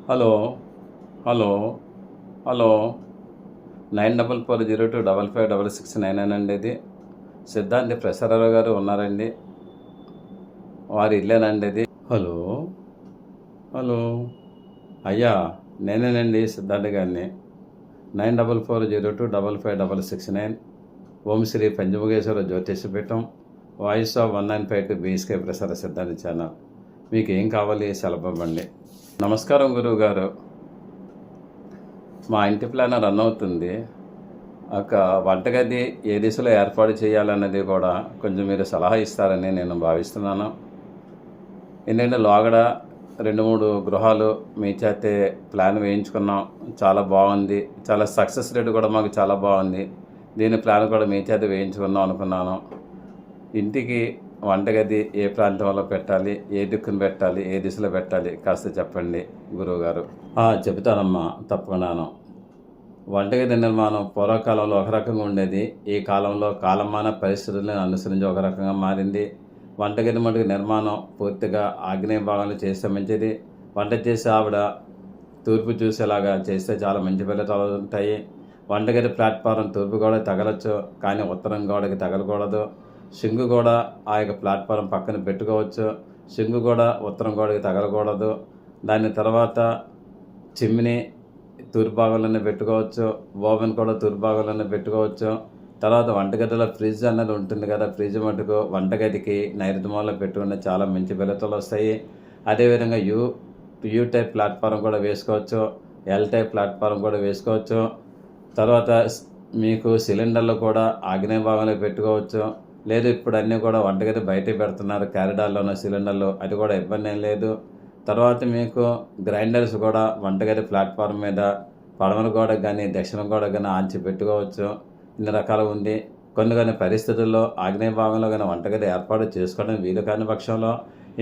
Hello hello hello 9440255699 అండి. ఇది సిద్ధాంతి ప్రసారరావు గారు ఉన్నారండి, వారి ఇల్లేనండి ఇది. హలో హలో అయ్యా, నేనేనండి సిద్ధాంతి గారిని. 9440255669 ఓం Shri Panchamukheshwara జ్యోతిషపీఠం, voice of 1952 BSK ప్రసార సిద్ధాంతి ఛానల్. మీకు ఏం కావాలి సెలవివ్వండి. నమస్కారం గురువు గారు. మా ఇంటి ప్లాన్ రన్ అవుతుంది. ఒక వంటగది ఏ దిశలో ఏర్పాటు చేయాలన్నది కూడా కొంచెం మీరు సలహా ఇస్తారని నేను భావిస్తున్నాను. ఎందుకంటే లోగడ 2-3 గృహాలు మీ చేతే ప్లాన్ వేయించుకున్నాం, చాలా బాగుంది, చాలా సక్సెస్ రేట్ కూడా మాకు చాలా బాగుంది. దీని ప్లాన్ కూడా మీ చేత వేయించుకుందాం అనుకున్నాను. ఇంటికి వంటగది ఏ ప్రాంతంలో పెట్టాలి, ఏ దిక్కును పెట్టాలి, ఏ దిశలో పెట్టాలి కాస్త చెప్పండి గురువుగారు. చెబుతానమ్మా, తప్పకుండాను. వంటగది నిర్మాణం పూర్వకాలంలో ఒక రకంగా ఉండేది. ఈ కాలంలో కాలమాన పరిస్థితులను అనుసరించి ఒక రకంగా మారింది. వంటగది మటుకు నిర్మాణం పూర్తిగా ఆగ్నేయ భాగంలో చేస్తే మంచిది. వంట చేసే ఆవిడ తూర్పు చూసేలాగా చేస్తే చాలా మంచి ఫలితాలు ఉంటాయి. వంటగది ప్లాట్ఫారం తూర్పు గోడకి తగలచ్చు, కానీ ఉత్తరం గోడకి తగలకూడదు. సింగు కూడా ఆ యొక్క ప్లాట్ఫారం పక్కన పెట్టుకోవచ్చు, సింగు కూడా ఉత్తరం గోడకి తగలకూడదు. దాని తర్వాత చిమ్ని తూర్పు భాగంలోనే పెట్టుకోవచ్చు, ఓవెన్ కూడా తూర్పు భాగంలోనే పెట్టుకోవచ్చు. తర్వాత వంటగదిలో ఫ్రిడ్జ్ అన్నది ఉంటుంది కదా, ఫ్రిడ్జ్ మటుకు వంటగదికి నైరుతి మూలలో పెట్టుకుంటే చాలా మంచి ఫలితాలు వస్తాయి. అదేవిధంగా యూ టైప్ ప్లాట్ఫారం కూడా వేసుకోవచ్చు, ఎల్ టైప్ ప్లాట్ఫారం కూడా వేసుకోవచ్చు. తర్వాత మీకు సిలిండర్లు కూడా ఆగ్నేయ భాగంలో పెట్టుకోవచ్చు. లేదు, ఇప్పుడు అన్నీ కూడా వంటగది బయటే పెడుతున్నారు, క్యారిడార్లో ఉన్న సిలిండర్లు, అది కూడా ఇబ్బంది ఏం లేదు. తర్వాత మీకు గ్రైండర్స్ కూడా వంటగది ప్లాట్ఫామ్ మీద పడమర గోడకు కానీ దక్షిణ గోడకు కానీ ఆంచి పెట్టుకోవచ్చు. ఇన్ని రకాలు ఉంది. కొన్ని పరిస్థితుల్లో ఆగ్నేయ భాగంలో కానీ వంటగది ఏర్పాటు చేసుకోవడం వీలు కాని పక్షంలో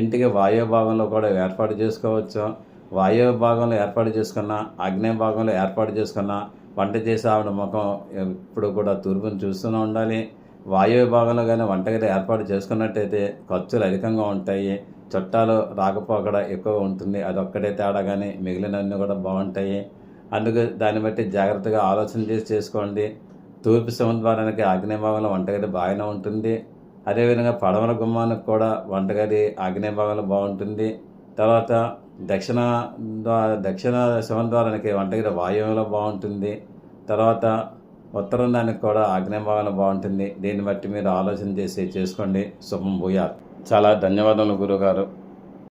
ఇంటికి వాయు భాగంలో కూడా ఏర్పాటు చేసుకోవచ్చు. వాయు భాగంలో ఏర్పాటు చేసుకున్న, ఆగ్నేయ భాగంలో ఏర్పాటు చేసుకున్న వంట చేసే ఆవిడ ముఖం ఇప్పుడు కూడా తూర్పును చూస్తూనే ఉండాలి. వాయువ్య భాగంలో కానీ వంటగది ఏర్పాటు చేసుకున్నట్టయితే ఖర్చులు అధికంగా ఉంటాయి, చుట్టాలు రాకపోకడ ఎక్కువ ఉంటుంది. అదొక్కటే తేడా, కానీ మిగిలినవన్నీ కూడా బాగుంటాయి. అందుకు దాన్ని బట్టి జాగ్రత్తగా ఆలోచన చేసి చేసుకోండి. తూర్పు సింహద్వారానికి ఆగ్నేయ భాగంలో వంటగది బాగానే ఉంటుంది. అదేవిధంగా పడమర గుమ్మానికి కూడా వంటగది ఆగ్నేయ భాగంలో బాగుంటుంది. తర్వాత దక్షిణ సింహద్వారానికి వంటగది వాయువ్యంలో బాగుంటుంది. తర్వాత ఉత్తరం దానికి కూడా ఆగ్నేయ భాగంలో బాగుంటుంది. దీన్ని బట్టి మీరు ఆలోచన చేసి చేసుకోండి. శుభం భూయాత్. చాలా ధన్యవాదాలు గురువుగారు.